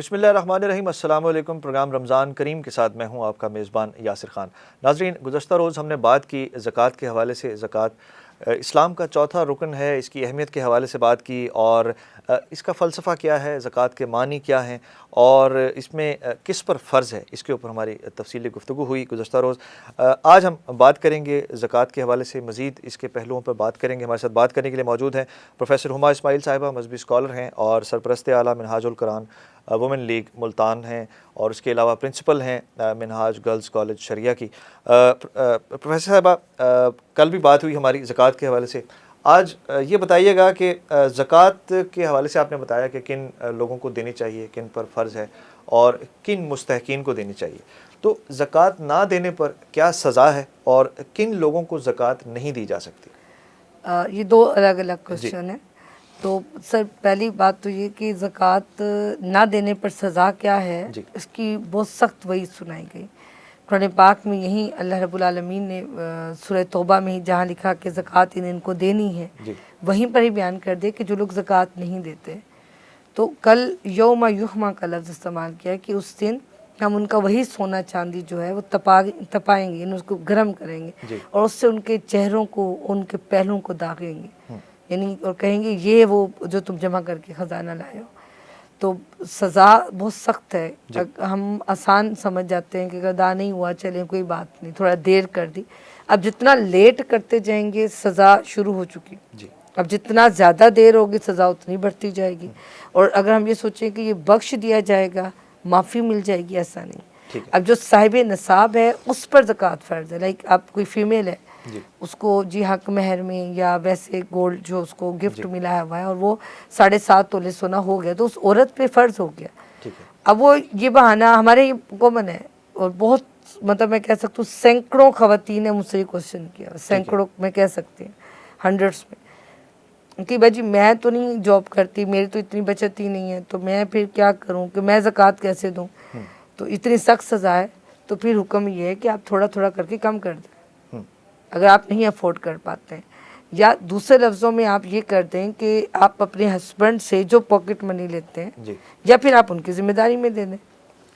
بسم اللہ الرحمن الرحیم۔ السلام علیکم۔ پروگرام رمضان کریم کے ساتھ میں ہوں آپ کا میزبان یاسر خان۔ ناظرین، گزشتہ روز ہم نے بات کی زکوٰۃ کے حوالے سے۔ زکوٰۃ اسلام کا چوتھا رکن ہے، اس کی اہمیت کے حوالے سے بات کی اور اس کا فلسفہ کیا ہے، زکوٰۃ کے معنی کیا ہیں اور اس میں کس پر فرض ہے، اس کے اوپر ہماری تفصیلی گفتگو ہوئی گزشتہ روز۔ آج ہم بات کریں گے زکوٰۃ کے حوالے سے، مزید اس کے پہلوؤں پر بات کریں گے۔ ہمارے ساتھ بات کرنے کے لیے موجود ہیں پروفیسر ہما اسماعیل صاحبہ، مذہبی اسکالر ہیں اور سرپرست اعلیٰ منہاج القرآن وومن لیگ ملتان ہیں، اور اس کے علاوہ پرنسپل ہیں منہاج گرلز کالج شریعہ کی۔ پروفیسر صاحبہ، کل بھی بات ہوئی ہماری زکوٰۃ کے حوالے سے، آج یہ بتائیے گا کہ زکوٰۃ کے حوالے سے آپ نے بتایا کہ کن لوگوں کو دینی چاہیے، کن پر فرض ہے اور کن مستحقین کو دینی چاہیے، تو زکوٰۃ نہ دینے پر کیا سزا ہے اور کن لوگوں کو زکوٰۃ نہیں دی جا سکتی؟ یہ دو الگ الگ کوشچن ہیں۔ تو سر، پہلی بات تو یہ کہ زکوٰۃ نہ دینے پر سزا کیا ہے، اس کی بہت سخت وعید سنائی گئی قرآن پاک میں۔ یہی اللہ رب العالمین نے سورہ توبہ میں ہی جہاں لکھا کہ زکوٰۃ ان کو دینی ہے، وہیں پر ہی بیان کر دے کہ جو لوگ زکوٰۃ نہیں دیتے، تو کل یوم یحمہ کا لفظ استعمال کیا کہ اس دن ہم ان کا وہی سونا چاندی جو ہے وہ تپائیں گے، یعنی اس کو گرم کریں گے اور اس سے ان کے چہروں کو، ان کے پہلوؤں کو داغیں گے، یعنی اور کہیں گے یہ وہ جو تم جمع کر کے خزانہ لائے ہو۔ تو سزا بہت سخت ہے۔ ہم آسان سمجھ جاتے ہیں کہ اگر ادا نہیں ہوا چلیں کوئی بات نہیں، تھوڑا دیر کر دی۔ اب جتنا لیٹ کرتے جائیں گے سزا شروع ہو چکی، اب جتنا زیادہ دیر ہوگی سزا اتنی بڑھتی جائے گی۔ اور اگر ہم یہ سوچیں کہ یہ بخش دیا جائے گا، معافی مل جائے گی، ایسا نہیں۔ اب جو صاحب نصاب ہے اس پر زکوٰۃ فرض ہے، لائک آپ کوئی فیمیل ہے، اس کو جی حق مہر میں یا ویسے گولڈ جو اس کو گفٹ ملا ہوا ہے اور وہ 7.5 تولے سونا ہو گیا، تو اس عورت پہ فرض ہو گیا۔ اب وہ یہ بہانہ ہمارے یہ کامن ہے، اور بہت مطلب میں کہہ سکتا ہوں سینکڑوں خواتین نے مجھ سے یہ کوشچن کیا، سینکڑوں میں کہہ سکتے ہیں، ہنڈریڈس میں، کہ بھائی جی میں تو نہیں جاب کرتی، میری تو اتنی بچت ہی نہیں ہے، تو میں پھر کیا کروں کہ میں زکوٰۃ کیسے دوں؟ تو اتنی سخت سزا ہے، تو پھر حکم یہ ہے کہ آپ تھوڑا تھوڑا کر کے کم کر دیں اگر آپ نہیں افورڈ کر پاتے ہیں، یا دوسرے لفظوں میں آپ یہ کر دیں کہ آپ اپنے ہسبینڈ سے جو پاکٹ منی لیتے ہیں یا پھر آپ ان کی ذمہ داری میں دے دیں۔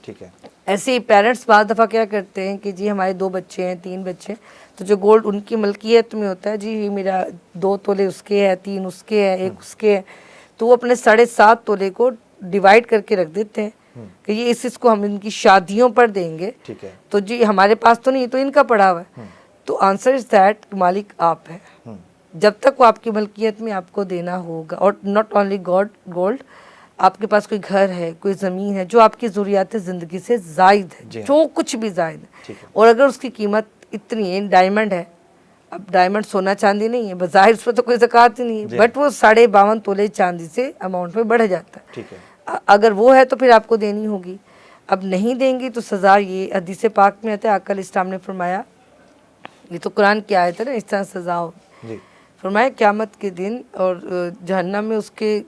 ٹھیک ہے۔ ایسے ہی پیرنٹس بعض دفعہ کیا کرتے ہیں کہ جی ہمارے 2 بچے ہیں، 3 بچے ہیں، تو جو گولڈ ان کی ملکیت میں ہوتا ہے، جی میرا 2 تولے اس کے ہے، 3 اس کے ہے، 1 اس کے ہے، تو وہ اپنے 7.5 تولے کو ڈیوائڈ کر کے رکھ دیتے ہیں کہ یہ اس کو ہم ان کی شادیوں پر دیں گے، تو جی ہمارے پاس تو نہیں، تو ان کا پڑا ہوا ہے۔ تو آنسر از دیٹ، مالک آپ ہے، جب تک وہ آپ کی ملکیت میں آپ کو دینا ہوگا۔ اور ناٹ اونلی گولڈ، آپ کے پاس کوئی گھر ہے، کوئی زمین ہے جو آپ کی ضروریات زندگی سے زائد ہے، جو کچھ بھی زائد ہے، اور اگر اس کی قیمت اتنی ہے، ڈائمنڈ ہے، اب ڈائمنڈ سونا چاندی نہیں ہے، بظاہر اس پر تو کوئی زکوٰۃ ہی نہیں ہے، بٹ وہ 52.5 تولے چاندی سے اماؤنٹ میں بڑھ جاتا ہے، اگر وہ ہے تو پھر آپ کو دینی ہوگی۔ اب نہیں دیں گی تو سزا، یہ حدیث پاک میں آتا ہے، آقا علیہ السلام نے فرمایا، یہ تو قرآن کی آیت ہے نا، اس طرح سزا ہو، فرمایا قیامت کے دن اور جہنم میں اس کے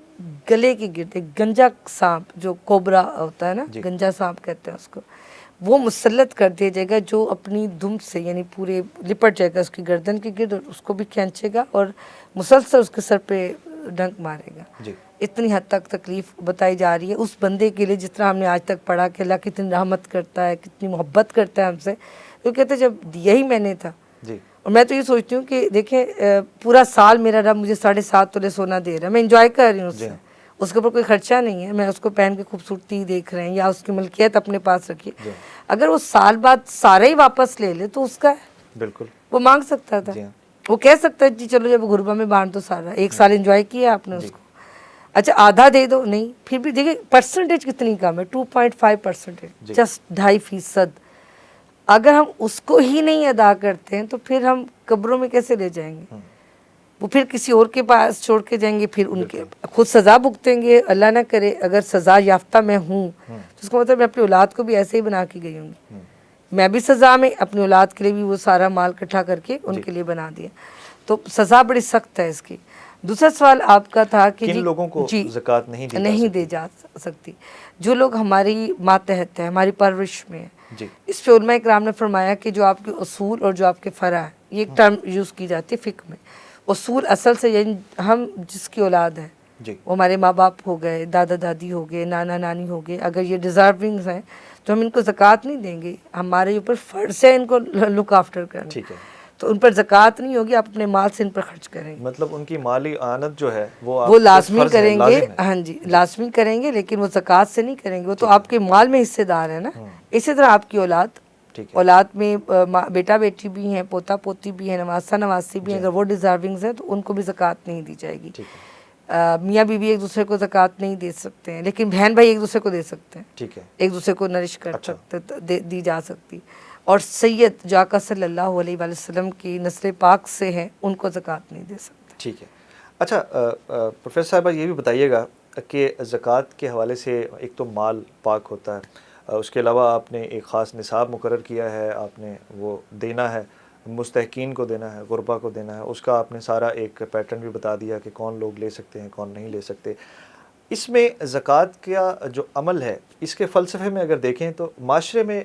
گلے کے گرد ایک گنجا سانپ، جو کوبرا ہوتا ہے نا، گنجا سانپ کہتے ہیں اس کو، وہ مسلط کر دیا جائے گا، جو اپنی دم سے یعنی پورے لپٹ جائے گا اس کی گردن کے گرد، اور اس کو بھی کھینچے گا اور مسلسل اس کے سر پہ ڈنک مارے گا۔ اتنی حد تک تکلیف بتائی جا رہی ہے اس بندے کے لیے، جس طرح ہم نے آج تک پڑھا کہ اللہ کتنی رحمت کرتا ہے، کتنی محبت کرتا ہے ہم سے، تو کہتے ہیں جب دیا ہی میں نے تھا۔ اور میں تو یہ سوچتی ہوں کہ دیکھیں پورا سال میرا رب مجھے 7.5 تولے سونا دے رہا ہے، میں انجوائے کر رہی ہوں اس سے، اس کے اوپر کوئی خرچہ نہیں ہے، میں اس کو پہن کے خوبصورتی دیکھ رہے ہیں یا اس کی ملکیت اپنے پاس رکھیے، اگر وہ سال بعد سارا ہی واپس لے لے تو اس کا ہے، بالکل وہ مانگ سکتا تھا، وہ کہہ سکتا ہے جی چلو جب غربہ میں بانٹ دو سارا، 1 سال انجوائے کیا آپ نے اس کو، اچھا آدھا دے دو، نہیں، پھر بھی دیکھیں پرسنٹیج کتنی کم ہے، 2.5%، جسٹ 2.5%۔ اگر ہم اس کو ہی نہیں ادا کرتے ہیں تو پھر ہم قبروں میں کیسے لے جائیں گے؟ وہ پھر کسی اور کے پاس چھوڑ کے جائیں گے، پھر ان کے خود سزا بھگتیں گے۔ اللہ نہ کرے اگر سزا یافتہ میں ہوں تو اس کا مطلب میں اپنی اولاد کو بھی ایسے ہی بنا کے گئی ہوں گی، میں بھی سزا میں اپنی اولاد کے لیے بھی وہ سارا مال اکٹھا کر کے ان کے لیے بنا دیا، تو سزا بڑی سخت ہے اس کی۔ دوسرا سوال آپ کا تھا کہ کن لوگوں کو زکوٰۃ نہیں دی جا سکتی؟ جو لوگ ہماری ماتحت ہیں، ہماری پرورش میں ہیں، اس پہ علماء کرام نے فرمایا کہ جو آپ کے اصول اور جو آپ کے فرع ہیں، یہ ایک ٹرم یوز کی جاتی ہے فقہ میں، اصول اصل سے یعنی ہم جس کی اولاد ہیں، جی وہ ہمارے ماں باپ ہو گئے، دادا دادی ہو گئے، نانا نانی ہو گئے، اگر یہ ڈیزرونگز ہیں تو ہم ان کو زکوٰۃ نہیں دیں گے. ہمارے اوپر فرض ہے ان کو لک آفٹر کرنا. ٹھیک ہے. تو ان پر زکوٰۃ نہیں ہوگی، آپ اپنے مال سے ان پر خرچ کریں گے. مطلب ان کی مالی اعانت جو ہے وہ آپ وہ پہ لازمی فرض ہے، کریں گے. لازم ہے. ہاں جی لازمی کریں گے، لیکن وہ زکوٰۃ سے نہیں کریں گے. وہ تو ٹھیک ہے. آپ کے مال میں حصے دار ہے نا. اسی طرح آپ کی اولاد، ٹھیک ہے. اولاد میں بیٹا بیٹی بھی ہیں، پوتا پوتی بھی ہیں، نواسہ نواسی بھی ہیں. جی اگر وہ ڈیزرونگز ہیں تو ان کو بھی زکوٰۃ نہیں دی جائے گی. ٹھیک ہے. میاں بیوی ایک دوسرے کو زکوٰۃ نہیں دے سکتے ہیں، لیکن بہن بھائی ایک دوسرے کو دے سکتے ہیں. ٹھیک ہے. ایک دوسرے کو نرش کر اچھا. سکتے، دی جا سکتی. اور سید جو آقا صلی اللہ علیہ وآلہ وسلم کی نسل پاک سے ہیں، ان کو زکوٰۃ نہیں دے سکتے. ٹھیک ہے. اچھا پروفیسر صاحبہ یہ بھی بتائیے گا کہ زکوٰۃ کے حوالے سے ایک تو مال پاک ہوتا ہے، اس کے علاوہ آپ نے ایک خاص نصاب مقرر کیا ہے، آپ نے وہ دینا ہے، مستحقین کو دینا ہے، غربا کو دینا ہے. اس کا آپ نے سارا ایک پیٹرن بھی بتا دیا کہ کون لوگ لے سکتے ہیں، کون نہیں لے سکتے. اس میں زکوٰۃ کا جو عمل ہے، اس کے فلسفے میں اگر دیکھیں تو معاشرے میں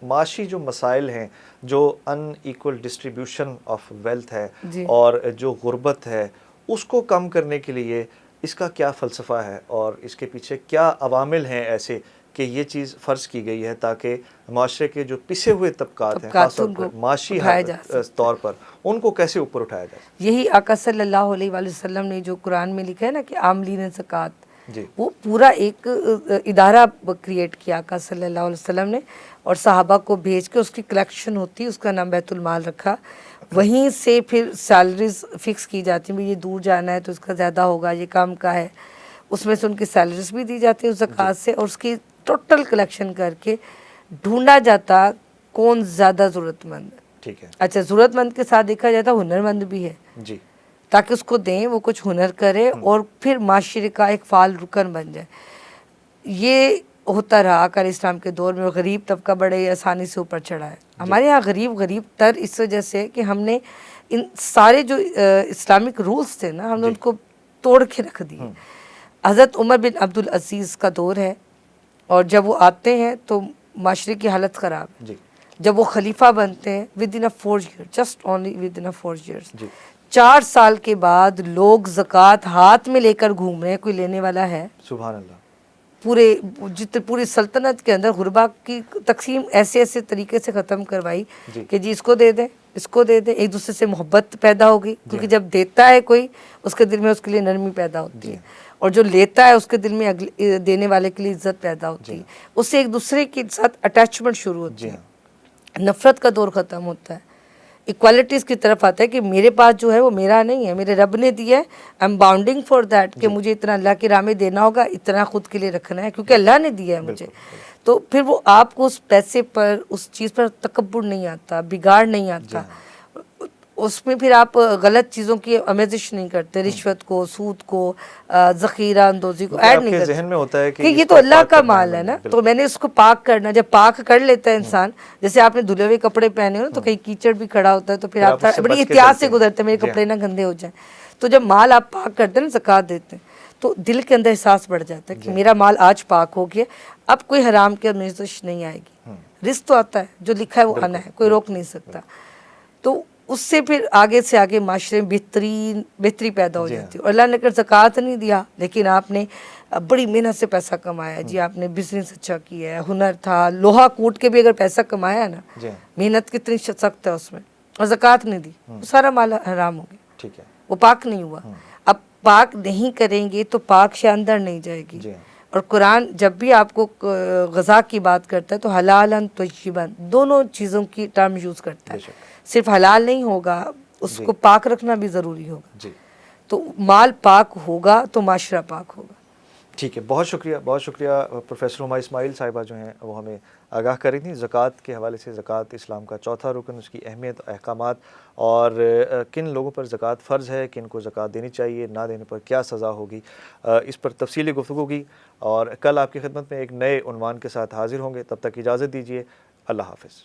معاشی جو مسائل ہیں، جو ان ایکول ڈسٹریبیوشن آف ویلتھ ہے اور جو غربت ہے، اس کو کم کرنے کے لیے اس کا کیا فلسفہ ہے اور اس کے پیچھے کیا عوامل ہیں ایسے کہ یہ چیز فرض کی گئی ہے تاکہ معاشرے کے جو پسے ہوئے طبقات ہیں، خاص طور پر معاشی طور پر، ان کو کیسے اوپر اٹھایا جائے. یہی آقا صلی اللہ علیہ وآلہ وسلم نے جو قرآن میں لکھا ہے نا کہ عاملین زکوٰۃ، جی وہ پورا ایک ادارہ کریٹ کیا آقا صلی اللہ علیہ وسلم نے، اور صحابہ کو بھیج کے اس کی کلیکشن ہوتی، اس کا نام بیت المال رکھا. وہیں سے پھر سیلریز فکس کی جاتی ہیں، یہ دور جانا ہے تو اس کا زیادہ ہوگا، یہ کام کا ہے، اس میں سے ان کی سیلریز بھی دی جاتی ہیں اس زکوٰۃ سے. اور اس کی ٹوٹل کلیکشن کر کے ڈھونڈا جاتا کون زیادہ ضرورت مند ہے. ٹھیک ہے. اچھا ضرورت مند کے ساتھ دیکھا جاتا ہنر مند بھی ہے، جی تاکہ اس کو دیں، وہ کچھ ہنر کرے اور پھر معاشرے کا ایک فعال رکن بن جائے. یہ ہوتا رہا آقا علیہ السلام کے دور میں، اور غریب طبقہ بڑے آسانی سے اوپر چڑھا ہے. ہمارے یہاں غریب تر اس وجہ سے کہ ہم نے ان سارے جو اسلامک رولز تھے نا، ہم نے ان کو توڑ کے رکھ دیے. حضرت عمر بن عبدالعزیز کا دور ہے، اور جب وہ آتے ہیں تو معاشرے کی حالت خراب ہے. جب وہ خلیفہ بنتے ہیں within a 4 years، just only within a 4 years، 4 سال کے بعد لوگ زکوٰۃ ہاتھ میں لے کر گھوم رہے ہیں. کوئی لینے والا ہے؟ سبحان اللہ. پوری سلطنت کے اندر غربا کی تقسیم ایسے طریقے سے ختم کروائی کہ جی اس کو دے دیں، اس کو دے دیں. ایک دوسرے سے محبت پیدا ہو گئی، کیونکہ جب دیتا ہے کوئی، اس کے دل میں اس کے لیے نرمی پیدا ہوتی ہے، اور جو لیتا ہے اس کے دل میں دینے والے کے لیے عزت پیدا ہوتی ہے. اس سے ایک دوسرے کے ساتھ اٹیچمنٹ شروع ہوتی ہے، نفرت کا دور ختم ہوتا ہے، ایکوالٹیز کی طرف آتا ہے کہ میرے پاس جو ہے وہ میرا نہیں ہے، میرے رب نے دیا ہے، I am bounding for that, کہ مجھے اتنا اللہ کی راہ میں دینا ہوگا، اتنا خود کے لیے رکھنا ہے کیونکہ اللہ نے دیا ہے مجھے. تو پھر وہ آپ کو اس پیسے پر، اس چیز پر تکبر نہیں آتا، بگاڑ نہیں آتا. اس میں پھر آپ غلط چیزوں کی آمیزش نہیں کرتے، رشوت کو، سود کو، ذخیرہ اندوزی کو ایڈ نہیں کرتے، ذہن میں ہوتا ہے کہ یہ تو اللہ کا مال ہے نا، تو میں نے اس کو پاک کرنا. جب پاک کر لیتا ہے انسان، جیسے آپ نے دھلے ہوئے کپڑے پہنے ہو نا، تو کہیں کیچڑ بھی کھڑا ہوتا ہے تو پھر آپ بڑی احتیاط سے گزرتے ہیں میرے کپڑے نہ گندے ہو جائیں. تو جب مال آپ پاک کرتے ہیں نا، زکوٰۃ دیتے ہیں، تو دل کے اندر احساس بڑھ جاتا ہے کہ میرا مال آج پاک ہو گیا، اب کوئی حرام کی آمیزش نہیں آئے گی. رزق تو آتا ہے، جو لکھا ہے وہ آنا ہے، کوئی روک نہیں سکتا. تو اس سے پھر آگے سے آگے معاشرے میں بہتری پیدا ہو جاتی ہے. اور اللہ نے اگر زکوٰۃ نہیں دیا، لیکن آپ نے بڑی محنت سے پیسہ کمایا، جی آپ نے بزنس اچھا کیا ہے، ہنر تھا، لوہا کوٹ کے بھی اگر پیسہ کمایا نا، محنت کتنی سخت ہے اس میں، اور زکوٰۃ نہیں دی، وہ سارا مال حرام ہو گیا. ٹھیک ہے، وہ پاک نہیں ہوا. اب پاک نہیں کریں گے تو پاک شے اندر نہیں جائے گی. اور قرآن جب بھی آپ کو غذا کی بات کرتا ہے تو حلالً طیباً دونوں چیزوں کی ٹرم یوز کرتا ہے. صرف حلال نہیں ہوگا، اس کو پاک رکھنا بھی ضروری ہوگا. تو مال پاک ہوگا تو معاشرہ پاک ہوگا. ٹھیک ہے، بہت شکریہ پروفیسر ہما اسماعیل صاحبہ جو ہیں وہ ہمیں آگاہ کر رہی تھیں زکوٰۃ کے حوالے سے. زکوٰۃ اسلام کا چوتھا رکن، اس کی اہمیت، احکامات، اور کن لوگوں پر زکوٰۃ فرض ہے، کن کو زکوٰۃ دینی چاہیے، نہ دینے پر کیا سزا ہوگی، اس پر تفصیلی گفتگو کی. اور کل آپ کی خدمت میں ایک نئے عنوان کے ساتھ حاضر ہوں گے. تب تک اجازت دیجیے. اللہ حافظ.